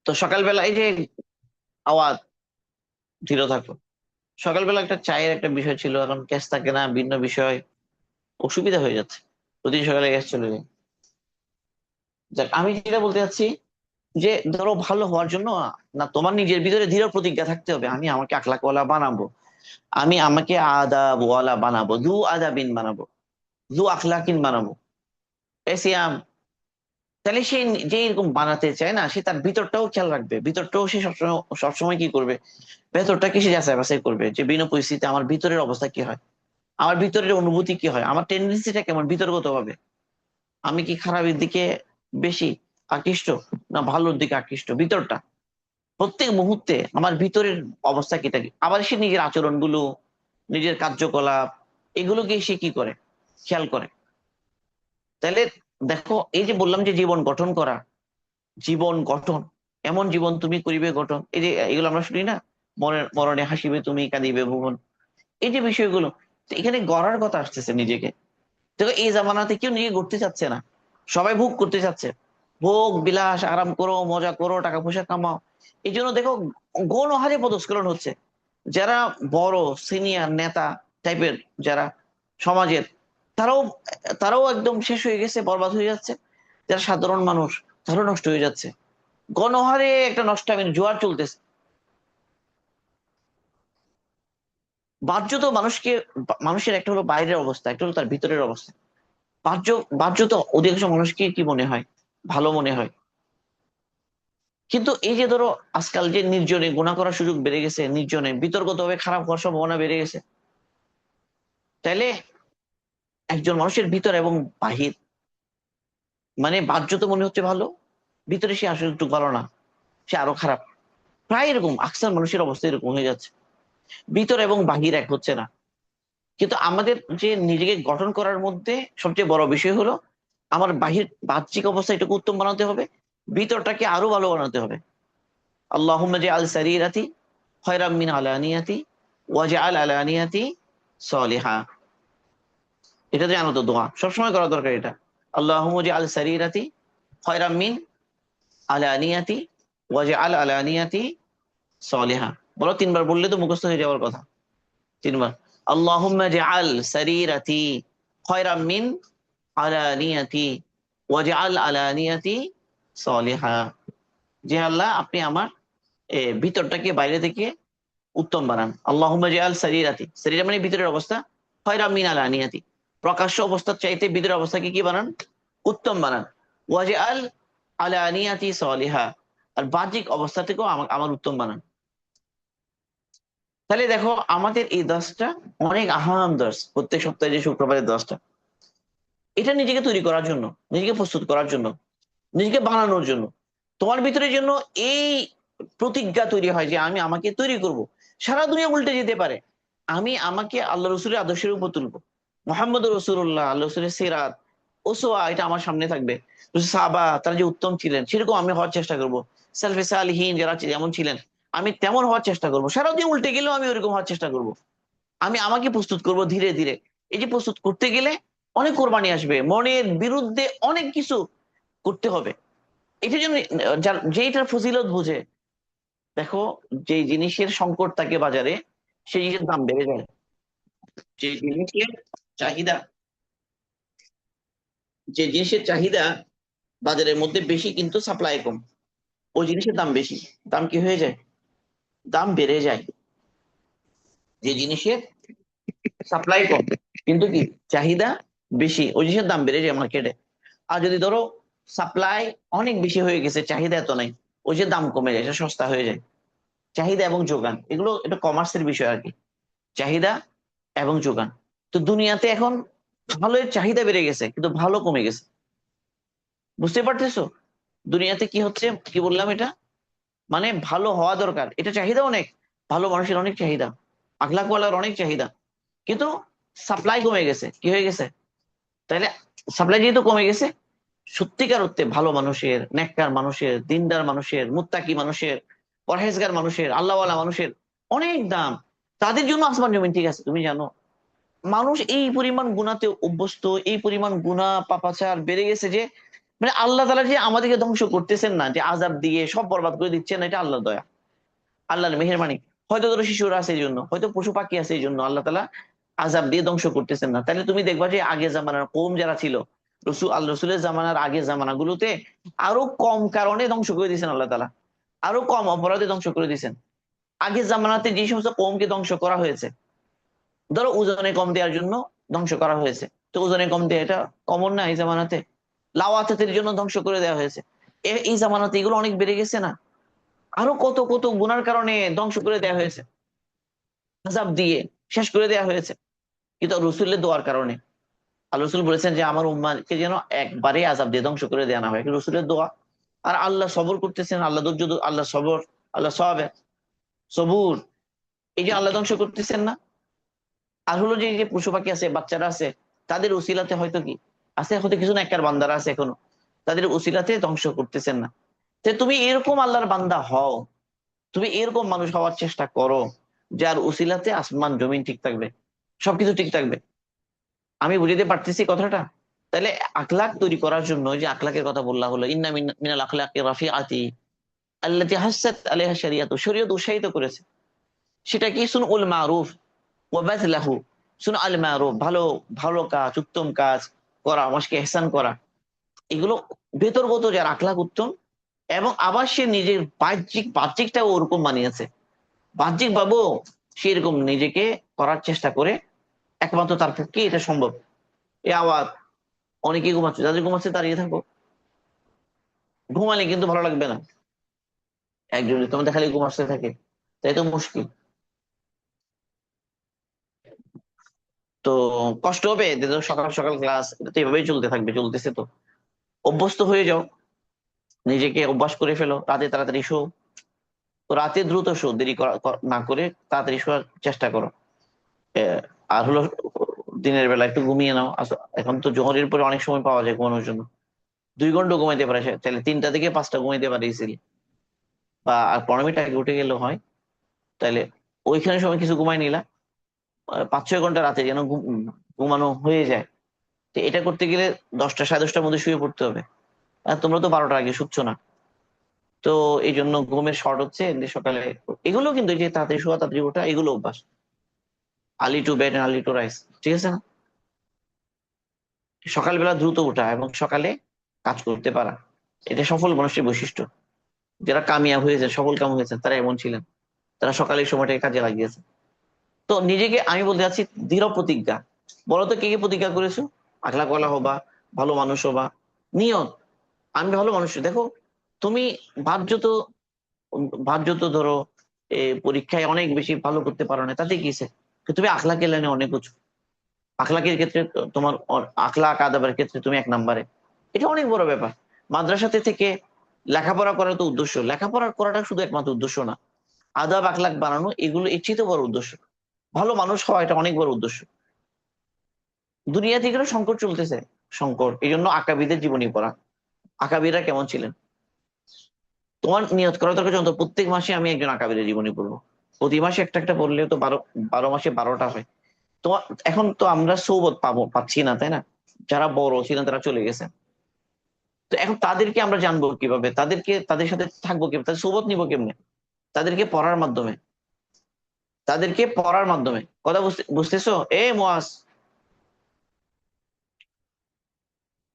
তো সকালবেলা এই যে আওয়াজ, ধীর থাকো। সকালবেলা একটা চায়ের একটা বিষয় ছিল, এখন গ্যাস থাকে না, ভিন্ন বিষয়, অসুবিধা হয়ে যাচ্ছে, প্রতিদিন সকালে গ্যাস চলে যায়। যাক, আমি যেটা বলতে চাচ্ছি, যে ধরো ভালো হওয়ার জন্য না, তোমার নিজের ভিতরে দৃঢ় প্রতিজ্ঞা থাকতে হবে, আমি আমাকে আখলাকওয়ালা বানাবো, আমি আমাকে আদাবওয়ালা বানাবো, দু আদাবিন বানাবো, দু আখলাকিন বানাবো, এসিয়াম। তাহলে সে যে এরকম বানাতে চায় না, সে তার ভিতরটাও খেয়াল রাখবে, ভিতরটাও সে সবসময় সবসময় কি করবে, ভেতরটাকে সে যাচাই বাছাই করবে, যে বিনা পরিস্থিতিতে আমার ভিতরের অবস্থা কি হয়, আমার ভিতরের অনুভূতি কি হয়, আমার টেন্ডেন্সিটা কেমন বিতর্কত ভাবে, আমি কি খারাপের দিকে বেশি আকৃষ্ট, না ভালোর দিকে আকৃষ্ট, ভিতরটা প্রত্যেক মুহূর্তে আমার ভিতরের অবস্থা কি থাকে। আবার সে নিজের আচরণগুলো, নিজের কার্যকলাপ, এগুলোকে সে কি করে, খেয়াল করে। তাহলে দেখো, এই যে বললাম যে জীবন গঠন করা, জীবন গঠন, এমন জীবন তুমি করিবে গঠন, এই যে এগুলো আমরা শুনি না, মরণে মরণে হাসিবে তুমি, কাঁদিবে ভুবন, এই যে বিষয়গুলো, তো এখানে গড়ার কথা আসতেছে নিজেকে। দেখো এই জামানাতে কেউ নিজে গড়তে চাচ্ছে না, সবাই ভোগ করতে চাচ্ছে, ভোগ বিলাস, আরাম করো, মজা করো, টাকা পয়সা কামাও। এই জন্য দেখো গণহারে পদস্খলন হচ্ছে। যারা বড় সিনিয়র নেতা টাইপের, যারা সমাজের, তারাও তারাও একদম শেষ হয়ে গেছে, বরবাদ হয়ে যাচ্ছে। যারা সাধারণ মানুষ, তারাও নষ্ট হয়ে যাচ্ছে। গণহারে একটা নষ্ট, আমি জোয়ার চলতেছে। বাহ্য তো মানুষকে, মানুষের একটা হলো বাইরের অবস্থা, একটা হলো তার ভিতরের অবস্থা। বাহ্য, বাহ্য তো অধিকাংশ মানুষকে কি মনে হয়, ভালো মনে হয়। কিন্তু এই যে ধরো আজকাল যে নির্জনে গুনাহ করার সুযোগ বেড়ে গেছে, নির্জনে বিতর্কত ভাবে খারাপ হওয়ার সম্ভাবনা বেড়ে গেছে। তাইলে একজন মানুষের ভিতর এবং বাহির, মানে বাহ্য তো মনে হচ্ছে ভালো, ভিতরে সে আসলে একটু ভালো না, সে আরো খারাপ। প্রায় এরকম আকসার মানুষের অবস্থা এরকম হয়ে যাচ্ছে, ভিতর এবং বাহির এক হচ্ছে না। কিন্তু আমাদের যে নিজেকে গঠন করার মধ্যে সবচেয়ে বড় বিষয় হলো, আমার বাহির বাহ্যিক অবস্থা এটাকে উত্তম বানাতে হবে, ভিতরটাকে আরো ভালো বানাতে হবে। আল্লাহুম্মা জাআল সারিরাতি খায়রাম মিন আলানিয়াতি ওয়াজআল আলানিয়াতি সলিহা। এটা জানো তো, দোয়া সবসময় করা দরকার এটা। আল্লাহুম্মা জাআল সারিরাতি খায়রাম মিন আলানিয়াতি ওয়াজআল আলানিয়াতি সলিহা। বলো 3 বার, বললে তো মুখস্থ হয়ে যাওয়ার কথা। 3 বার, আল্লাহুম্মা জাআল সারিরাতি খায়রাম মিন আলানিয়াতি ওয়াজআল আলানিয়াতি সলিহা। যে আল্লাহ, আপনি আমার ভিতরটাকে বাইরে থেকে উত্তম বানান। আল্লাহুম্মা জাআল সারিরাতি, সারিরা মানে ভিতরের অবস্থা, খায়রাম মিন আলানিয়াতি, প্রকাশ্য অবস্থার চাইতে ভিতরের অবস্থাকে কি বানান, উত্তম বানান। ওয়াজআল আলা নিয়াতি সলিহা, আর বাহ্যিক অবস্থা থেকেও আমার উত্তম বানান। তাহলে দেখো আমাদের এই দশটা অনেক আহাম দশ, প্রত্যেক সপ্তাহে যে শুক্রবারের দশটা, এটা নিজেকে তৈরি করার জন্য, নিজেকে প্রস্তুত করার জন্য, নিজেকে বানানোর জন্য, তোমার ভিতরে জন্য এই প্রতিজ্ঞা তৈরি হয় যে আমি আমাকে তৈরি করব। সারা দুনিয়া উল্টে যেতে পারে, আমি আমাকে আল্লাহ রসুলের আদর্শের উপর তুলবো। মোহাম্মদ রসুল্লাহ, আল্লাহ রসুলের সিরাত, ওসোয়া, এটা আমার সামনে থাকবে। সাহাবা তারা যে উত্তম ছিলেন সেরকম আমি হওয়ার চেষ্টা করবো। সেলফে সালিহীন যারা যেমন ছিলেন আমি তেমন হওয়ার চেষ্টা করবো। সারা দিন উল্টে গেলেও আমি ওরকম হওয়ার চেষ্টা করব। আমি আমাকে প্রস্তুত করব ধীরে ধীরে। এই যে প্রস্তুত করতে গেলে অনেক কোরবানি আসবে, মনের বিরুদ্ধে অনেক কিছু করতে হবে। এটার জন্য যে এটার ফজিলত বুঝে, দেখো যে জিনিসের সংকট থাকে বাজারে সেই জিনিসের দাম বেড়ে যায়। যে জিনিসের চাহিদা, যে জিনিসের চাহিদা বাজারের মধ্যে বেশি কিন্তু সাপ্লাই কম, ওই জিনিসের দাম বেশি। দাম কি হয়ে যায়? দাম বেড়ে যায়। যে জিনিসের সাপ্লাই কম কিন্তু কি চাহিদা বেশি, ওই জিনিসের দাম বেড়ে যায় মার্কেটে। আর যদি ধরো সাপ্লাই অনেক বেশি হয়ে গেছে, চাহিদা এত নাই, ওই যে দাম কমে যায়, এটা সস্তা হয়ে যায়। চাহিদা এবং যোগান, এগুলো এটা কমার্সের বিষয় আর কি। চাহিদা এবং যোগান। তো দুনিয়াতে এখন ভালোর চাহিদা বেড়ে গেছে কিন্তু ভালো কমে গেছে। বুঝতে পারতেছো দুনিয়াতে কি হচ্ছে? কি বললাম এটা? মানে ভালো হওয়া দরকার, এটা চাহিদা অনেক, ভালো মানুষের অনেক চাহিদা, আখলাকওয়ালার অনেক চাহিদা, কিন্তু সাপ্লাই কমে গেছে। কি হয়ে গেছে? তাইলে সাপ্লাই যেহেতু কমে গেছে, সত্যিকার অর্থে ভালো মানুষের, নেককার মানুষের, দিনদার মানুষের, মুত্তাকি মানুষের, পরহেজগার মানুষের, আল্লাহওয়ালা মানুষের অনেক দাম। তাদের জন্য আসমান জমিন ঠিক আছে। তুমি জানো মানুষ এই পরিমাণ গুনাতে অভ্যস্ত, এই পরিমাণ গুনাহ পাপাচার বেড়ে গেছে যে মানে আল্লাহ তাআলা যে আমাদেরকে ধ্বংস করতেছেন না, যে আযাব দিয়ে সব বরবাদ করে দিচ্ছেন, এটা আল্লাহর দয়া, আল্লাহর মেহেরবানি। হয়তো ধরো শিশুরা আছে এই জন্য, হয়তো পশু পাখি আছে এই জন্য আল্লাহ তাআলা আযাব দিয়ে ধ্বংস করতেছেন না। তাহলে তুমি দেখবা যে আগে জামানার কওম যারা ছিল, আল্লাহ রসুলের জামানার আগে জামানাগুলোতে আরো কম কারণে ধ্বংস করে দিয়েছেন আল্লাহ তাআলা, আরো কম অপরাধে ধ্বংস করে দিয়েছেন। আগের জামানাতে যে সমস্ত কওমকে ধ্বংস করা হয়েছে, ধরো ওজনে কম দেওয়ার জন্য ধ্বংস করা হয়েছে, তো ওজনে কম দেওয়া এটা কমন না এই জামানাতে? লাওয়াতের জন্য ধ্বংস করে দেওয়া হয়েছে। এই জামানাতে এগুলো অনেক বেড়ে গেছে না? আরো কত কত গুনার কারণে ধ্বংস করে দেওয়া হয়েছে, আযাব দিয়ে শেষ করে দেওয়া হয়েছে, কিন্তু রসুলের দোয়ার কারণে। আল্লাহ রসুল বলেছেন যে আমার উম্মাকে যেন একবারে আযাব দিয়ে ধ্বংস করে দেওয়া না হয়, রসুলের দোয়া। আর আল্লাহ সবর করতেছেন, আল্লাহ ধৈর্য, আল্লাহ সবর, আল্লাহ সবুর, এই যে আল্লাহ ধ্বংস করতেছেন না। আর হলো যে এই যে পশু পাখি আছে, বাচ্চারা আছে, তাদের উসিলাতে হয়তো কি আছে, হয়তো কিছু নেককার বান্দারা আছে এখনো, তাদের উসিলাতে ধ্বংস করতেছেন না। তো তুমি এরকম আল্লাহর বান্দা হও, তুমি এরকম মানুষ হওয়ার চেষ্টা করো যার উসিলাতে আসমান জমিন ঠিক থাকবে, সবকিছু ঠিক থাকবে। আমি বুঝতে পারতেছি কথাটা? তাহলে আখলাক তৈরি করার জন্য, ওই যে আখলাকের কথা বললা হলো, ইন্না মিনাল আখলাকি রাফিআতি আল্লাতী হাসসাত আলাইহা শরিয়াতু, শরীয়ত উৎসাহিত করেছে। সেটা কি? সুনউল মারুফ ওয়া বাযলাহু, সুনউল মারুফ, ভালো ভালো কাজ, উত্তম কাজ করা, মানুষকে ইহসান করা, এগুলো ভেতরগত যার আখলাক উত্তম, এবং আবার সে নিজের বাহ্যিকটাও ওরকম বানিয়েছে, বাহ্যিক ভাবেও সে এরকম নিজেকে করার চেষ্টা করে, একমাত্র তার পক্ষে এটা সম্ভব। এ আওয়াজ, অনেকে ঘুমাচ্ছে, যাদের ঘুমাচ্ছে দাঁড়িয়ে থাকো, ঘুমালে কিন্তু ভালো লাগবে না। একজন তোমাদের খালি ঘুমাচ্ছে থাকে, তাই তো মুশকিল। তো কষ্ট হবে, যে তো সকাল সকাল ক্লাস, এটা তো এভাবেই চলতে থাকবে, চলতেছে তো। অভ্যস্ত হয়ে যাও, নিজেকে অভ্যাস করে ফেলো, রাতে তাড়াতাড়ি শো। তো রাতে দ্রুত শো, দেরি না করে তাড়াতাড়ি শোয়ার চেষ্টা করো। আর হলো দিনের বেলা একটু ঘুমিয়ে নাও। এখন তো জোহরের পরে অনেক সময় পাওয়া যায় ঘুমানোর জন্য, 2 ঘন্টা ঘুমাইতে পারে সে, তাহলে 3টা থেকে 5টা ঘুমাইতে পারে ইজিলি, বা আর 15 মিনিট আগে উঠে গেলেও হয়। তাহলে ওইখানে সময় কিছু ঘুমাই নিলা, 5-6 ঘন্টা রাতে যেন ঘুমানো হয়ে যায়। তো এটা করতে গেলে 10টা, 10:30টার মধ্যে শুয়ে পড়তে হবে। আর তোমরা তো 12টার আগে শুচ্ছ না। তো এই জন্য ঘুমের শর্ট হচ্ছে যে সকালে, এগুলো কিন্তু এই যে তাড়াতাড়ি শোয়া তাড়াতাড়ি ওঠা, এগুলো অভ্যাস। Early to bed early two rice, ঠিক আছে না? সকালবেলা দ্রুত ওঠা এবং সকালে কাজ করতে পারা, এটা সফল মানুষের বৈশিষ্ট্য। যারা কামিয়াব হয়েছে, সফল কাম হয়েছে, তারা এমন ছিলেন, তারা সকালের সময়টাকে কাজে লাগিয়েছে। তো নিজেকে আমি বলতে চাচ্ছি দৃঢ় প্রতিজ্ঞা। বলো তো কে কে প্রতিজ্ঞা করেছো আখলাকওয়ালা হবা, ভালো মানুষ হবা? নিয়ত, আমি ভালো মানুষ, দেখো তুমি ভাবছো তো, ধরো পরীক্ষায় অনেক বেশি ভালো করতে পারো না, তাতে কিসে, তুমি আখলাকের লাইনে অনেক উঁচু, আখলাকের ক্ষেত্রে তোমার আখলাক আদাবের ক্ষেত্রে তুমি 1 নম্বরে, এটা অনেক বড় ব্যাপার। মাদ্রাসাতে থেকে লেখাপড়া করা তো উদ্দেশ্য, লেখাপড়া করাটা শুধু একমাত্র উদ্দেশ্য না, আদাব আখলাক বানানো এগুলো এর চেয়ে তো বড় উদ্দেশ্য। ভালো মানুষ হওয়া এটা অনেক বড় উদ্দেশ্য। দুনিয়া থেকে সংকট চলতেছে, সংকট, এই জন্য আকাবিদের জীবনী পড়া। আকাবিরা কেমন ছিলেন, তোমার নিয়ত করা দরকার যত প্রত্যেক মাসে আমি একজন আকাবিরের জীবনী পড়বো। প্রতি মাসে একটা একটা পড়লে তো 12 মাসে 12টা হয়। তোমার এখন তো আমরা সৌবত পাচ্ছি না, তাই না? যারা বড় ছিলেন তারা চলে গেছে, তো এখন তাদেরকে আমরা জানবো কিভাবে, তাদের সাথে থাকবো কিভাবে, তাদের সৌবত নিবো কেমনে? তাদেরকে পড়ার মাধ্যমে, কথা বুঝতেছো এ মুয়াজ?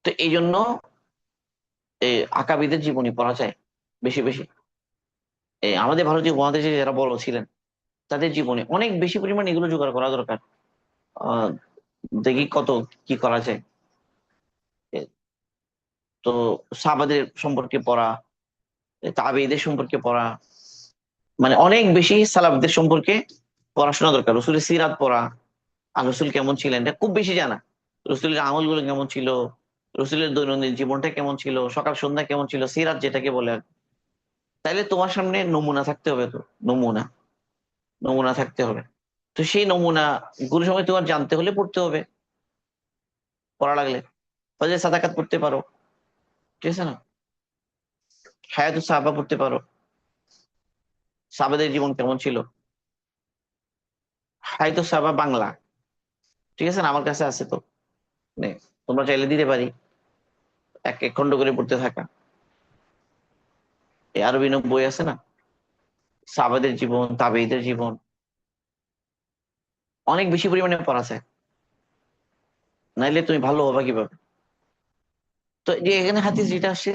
তো এই জন্য আকাবিদের জীবনী পড়া যায় বেশি বেশি। আমাদের ভারতীয় উপমহাদেশে যারা বড় ছিলেন তাদের জীবনে অনেক বেশি পরিমাণ এগুলো জোগাড় করা দরকার। আহ দেখি কত কি করা যায়। এ, তো সাহাবাদের সম্পর্কে পড়া, তাবেঈদের সম্পর্কে পড়া, মানে অনেক বেশি সালাফদের সম্পর্কে পড়াশোনা দরকার। রসুলের সিরাত পড়া, আর রসুল কেমন ছিলেন এটা খুব বেশি জানা, রসুলের আমলগুলো কেমন ছিল, রসুলের দৈনন্দিন জীবনটা কেমন ছিল, সকাল সন্ধ্যা কেমন ছিল, সিরাত যেটাকে বলে আর কি। তাইলে তোমার সামনে নমুনা থাকতে হবে, তো নমুনা নমুনা থাকতে হবে। তো সেই নমুনা গুলো সময় তোমার জানতে হলে পড়তে হবে, পড়া লাগলে ফজলে সাদাকাত পড়তে পারো, ঠিক আছে না? হায়াতুস সাহাবা পড়তে পারো, সাহাবাদের জীবন কেমন ছিল। হায়াতুস সাহাবা বাংলা, ঠিক আছে না? আমার কাছে আছে তো, মানে তোমরা চাইলে দিতে পারি, এক এক খন্ড করে পড়তে থাকা। এই আরবি বই আছে না, সাহাবাদের জীবন, তাবেঈদের জীবন, অনেক বেশি পরিমাণে পড়া আছে, নাইলে তুমি ভালো হবা কিভাবে? তো যে এখানে হাদিস যেটা আসছে,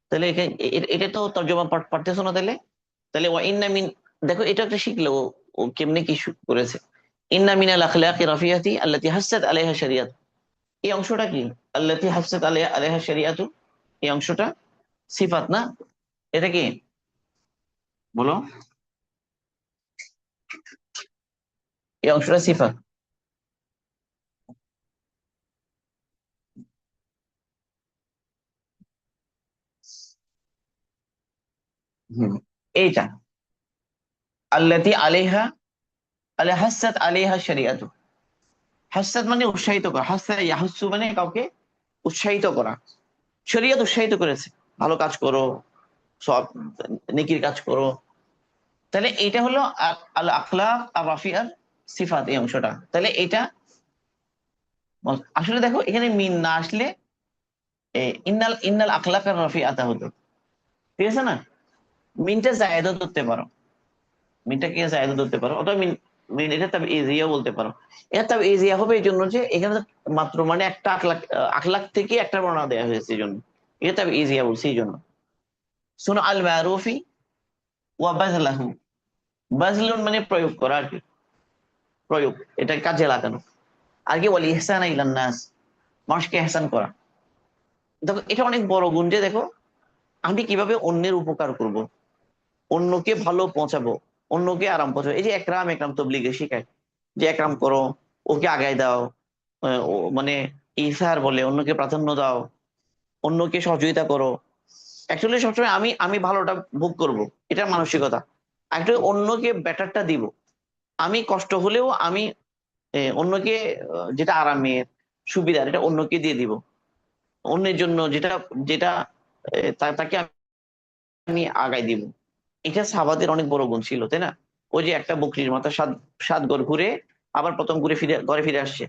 তাহলে এখানে এটা তো তর্জমা পারতেছো না, তাহলে তাহলে ওয়া ইন্না মিন, দেখো এটা একটা শিখলে ও কেমনে কি করেছে। ইন্না মিনাল আখলাকি রাফিয়াতি আল্লাতি হাসাত আলাইহা শরিয়াত, এই অংশটা কি? আল্লাতি হাসাত আলাইহা শরিয়াতু, এই অংশটা সিফাত না? এটা কি বলো? এই অংশটা সিফাত। হুম, এইটা আল্লাতি আলাইহা, আলা হাসাত আলাইহা শরিয়াতু। হাসাত মানে উৎসাহিত করা, হাসা ইয়াহুসু মানে কাউকে উৎসাহিত করা, শরিয়ত উৎসাহিত করেছে, ভালো কাজ করো, সব নেকির কাজ করো। তাহলে এটা হলো আল আখলাক আর রাফিয়ার সিফাত, এই অংশটা। তাহলে এটা আসলে দেখো এখানে মিন না আসলে ইন্নাল ইন্নাল আখলাক আর রাফিআতা হতো, ঠিক আছে না? মিনটা জায়েদও ধরতে পারো, মিনটাকে জায়েদও ধরতে পারো, অথবা মিন মিন এটা তবে ইজিয়াও বলতে পারো। এটা তবে ইজিয়া হবে এই জন্য যে এখানে মাত্র মানে একটা আখলাক, আখলাক থেকে একটা বর্ণনা দেওয়া হয়েছে এই জন্য এটা তবে ইজিয়া বলছি এই জন্য। শুনো, আল মারুফি ওয়া বাযলাহু, বাজলুন মানে প্রয়োগ করা আর কি, প্রয়োগ, এটা কাজে লাগানো। আর কি বলি, ইহসান ইলান নাস, মানুষকে এহসান করা। দেখো এটা অনেক বড় গুণ যে দেখো আমি কিভাবে অন্যের উপকার করব, অন্যকে ভালো পৌঁছাবো, অন্যকে আরাম পৌঁছাবো। এই যে একরাম একরাম তবলিগে শিখায় যে একরাম করো, ওকে আগায় দাও, মানে ইসার বলে অন্যকে প্রাধান্য দাও, অন্যকে সহযোগিতা করো। অ্যাকচুয়ালি সবসময় আমি আমি ভালোটা ভোগ করব, এটা মানসিকতা। একটু অন্যকে বেটারটা দিব, আমি কষ্ট হলেও আমি অন্যকে যেটা আরামের সুবিধার এটা অন্যকে দিয়ে দিব, অন্যের জন্য যেটা যেটা তাকে আমি আগায় দিব। এটা সাহাবাদের অনেক বড় গুণ ছিল, তাই না? ওই যে একটা বকরির মাথা সাত সাত ঘর ঘুরে আবার প্রথম ঘরে ফিরে আসছে,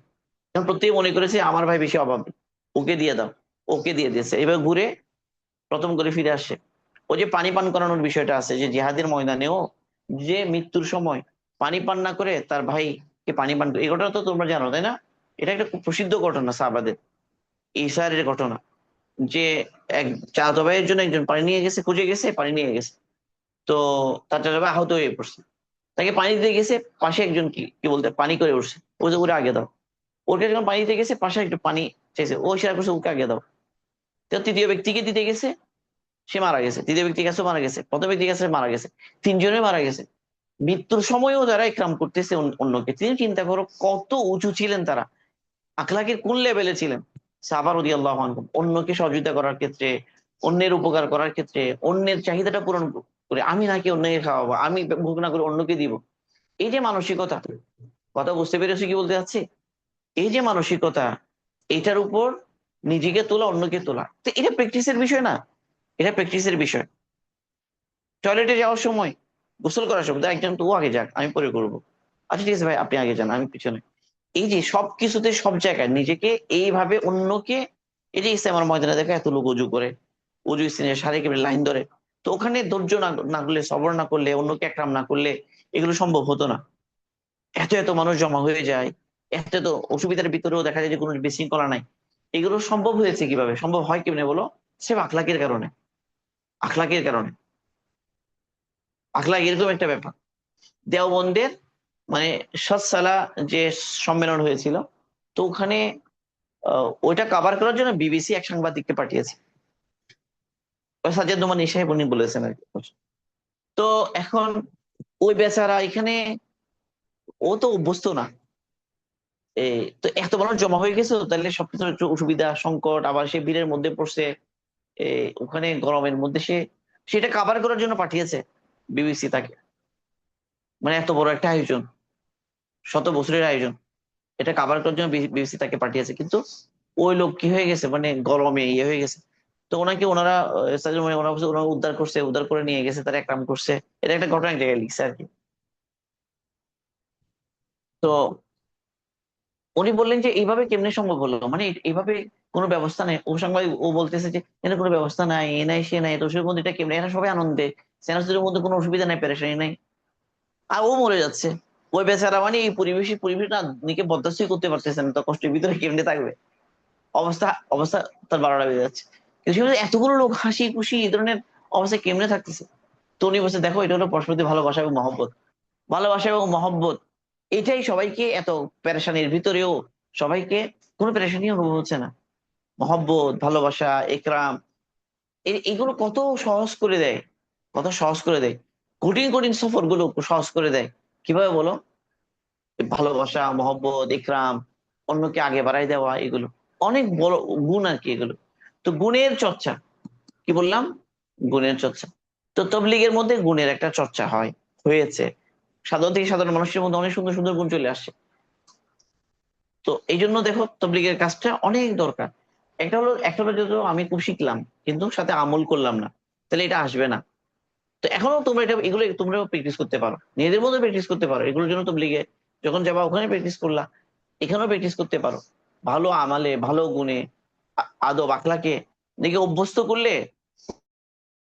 এখন প্রত্যেকে মনে করেছে আমার ভাই বেশি অভাব, ওকে দিয়ে দাও, ওকে দিয়ে দিয়েছে, এবার ঘুরে প্রথম ঘরে ফিরে আসছে। ওই যে পানি পান করানোর বিষয়টা আছে, যে জিহাদের ময়দানেও যে মৃত্যুর সময় পানি পান না করে তার ভাইকে পানি পান করে, এই ঘটনা তো তোমরা জানো, তাই না? এটা একটা খুব প্রসিদ্ধ ঘটনা সাহাবাদের, ইসারের ঘটনা, যে এক চাচাতো ভাইয়ের জন্য একজন পানি নিয়ে গেছে, খুঁজে গেছে, পানি নিয়ে গেছে। তো তার চাচা ভাই আহত হয়ে পড়ছে, তাকে পানি দিতে গেছে, পাশে একজন কি কি বলতে পানি করে উঠছে, ও যে ওরে আগে দাও। ওর কাছে যখন পানি দিতে গেছে পাশে একটু পানি চাইছে, ও ইশারা করছে ওকে আগে দাও। তৃতীয় ব্যক্তিকে দিতে গেছে, সে মারা গেছে। তৃতীয় ব্যক্তির কাছে মারা গেছে, প্রথম ব্যক্তির কাছে মারা গেছে, তিনজনে মারা গেছে। মৃত্যুর সময়ও যারা ইকরাম করতেছে অন্যকে, তিনি চিন্তা করো কত উঁচু ছিলেন তারা, আখলাকের কোন লেভেলে ছিলেন। সাহাবা রাদিয়াল্লাহু আনহুম অন্যকে সহযোগিতা করার ক্ষেত্রে, অন্যের উপকার করার ক্ষেত্রে, অন্যের চাহিদাটা পূরণ করে, আমি নাকি অন্যকে খাওয়াবো, আমি ভোগ না করে অন্যকে দিব, এই যে মানসিকতা, কথা বুঝতে পেরেছি কি বলতে চাচ্ছি? এই যে মানসিকতা, এটার উপর নিজেকে তোলা, অন্যকে তোলা, তো এটা প্র্যাকটিসের বিষয় না? এটা প্র্যাকটিসের বিষয়। টয়লেটে যাওয়ার সময়, গোসল করার সময় একজন তো ও আগে যাক, আমি পরে করবো, আচ্ছা ঠিক আছে ভাই আপনি আগে যান আমি পিছনে। এই যে সবকিছুতে সব জায়গায় নিজেকে এইভাবে অন্যকে, এই যে ইস্তেমার ময়দানে দেখা এত লোক উজু করে, উজু ইস্তেমার সারি কেবল লাইন ধরে, তো ওখানে ধৈর্য না করলে, সবর না করলে, অন্যকে একরাম না করলে এগুলো সম্ভব হতো না। এত এত মানুষ জমা হয়ে যায়, এত এত অসুবিধার ভিতরেও দেখা যায় যে কোনো বিশৃঙ্খলা নাই। এগুলো সম্ভব হয়েছে কিভাবে, সম্ভব হয় কেমনে বলো? সে আখলাকের কারণে, আখলাকের কারণে। আখলাক এরকম একটা ব্যাপার। দেওবন্দের মানে সৎসালা যে সম্মেলন হয়েছিল, তো ওখানে ওইটা কভার করার জন্য বিবিসি এক সাংবাদিককে পাঠিয়েছে, ওই সাজ্জাদ নোমানী সাহেব উনি বলেছেন আর কি। তো এখন ওই বেচারা এখানে, ও তো অভ্যস্ত না, তো এত মানুষ জমা হয়ে গেছে, তো তাহলে সবকিছু একটু অসুবিধা সংকট, আবার সে ভিড়ের মধ্যে পড়ছে, ওখানে গরমের মধ্যে সে সেটা কভার করার জন্য পাঠিয়েছে বিবিসি তাকে। মানে এত বড় একটা আয়োজন, শত বছরের আয়োজন, এটা কভার করার জন্য বিবিসি তাকে পাঠিয়েছে, কিন্তু ওই লোক কি হয়ে গেছে, মানে গরমে ইয়ে হয়ে গেছে। তো ওনাকে ওনারা ওনারা উদ্ধার করছে, উদ্ধার করে নিয়ে গেছে, তারা এক কাম করছে। এটা একটা ঘটনা এক জায়গায় লিখছে আর কি। তো উনি বললেন যে এইভাবে কেমনে সম্ভব হলো, মানে এইভাবে কোনো ব্যবস্থা নেই। ও সাংবাদিক ও বলতেছে যে এখানে কোনো ব্যবস্থা নাই, এ নাই সে নাই, তো সের মধ্যে এটা কেমনে, এরা সবাই আনন্দে, সেনাসদের মধ্যে কোনো অসুবিধা নাই, পেরেশানি নাই, আর ও মরে যাচ্ছে। ওই বেচারা মানে এই পরিবেশটা নিজেকে বরদাস্তই করতে পারতেছে না, তো কষ্টের ভিতরে কেমনে থাকবে, অবস্থা অবস্থা তার 12টা বেজে যাচ্ছে। কিন্তু সেখানে এতগুলো লোক হাসি খুশি এই ধরনের অবস্থায় কেমনে থাকতেছে? তো উনি বলছে দেখো এটা হলো পরস্পর প্রতি ভালোবাসা এবং মহব্বত। ভালোবাসা এবং মহব্বত, এটাই সবাইকে এত পেরেশানির ভিতরেও সবাইকে কোনো পেরেশানি অনুভব হচ্ছে না। মহব্বত, ভালোবাসা, একরাম, এগুলো কত সহজ করে দেয়, কত সহজ করে দেয়, কঠিন কঠিন সফর গুলো সহজ করে দেয়। কিভাবে বলো? ভালোবাসা, মহব্বত, ইকরাম, অন্যকে আগে বাড়াই দেওয়া, এগুলো অনেক বড় গুণ আর কি এগুলো। তো গুণের চর্চা, কি বললাম? গুণের চর্চা। তো তবলিগের মধ্যে গুণের একটা চর্চা হয়, হয়েছে, সাধারণ থেকে সাধারণ মানুষের মধ্যে অনেক সুন্দর সুন্দর গুণ চলে আসছে। তো এই জন্য দেখো তবলিগের কাজটা অনেক দরকার। একটা হলো যেহেতু আমি খুব শিখলাম কিন্তু সাথে আমল করলাম না, তাহলে এটা আসবে না। তো এখনো তোমরা এগুলো তোমরা প্র্যাকটিস করতে পারো, নিজেদের মধ্যে প্র্যাকটিস করতে পারো, এগুলোর জন্য তবলিগে যখন যাবা ওখানে প্র্যাকটিস করলা, এখানেও প্র্যাকটিস করতে পারো। ভালো আমালে, ভালো গুণে, আদব আখলাকে দিকে অভ্যস্ত করলে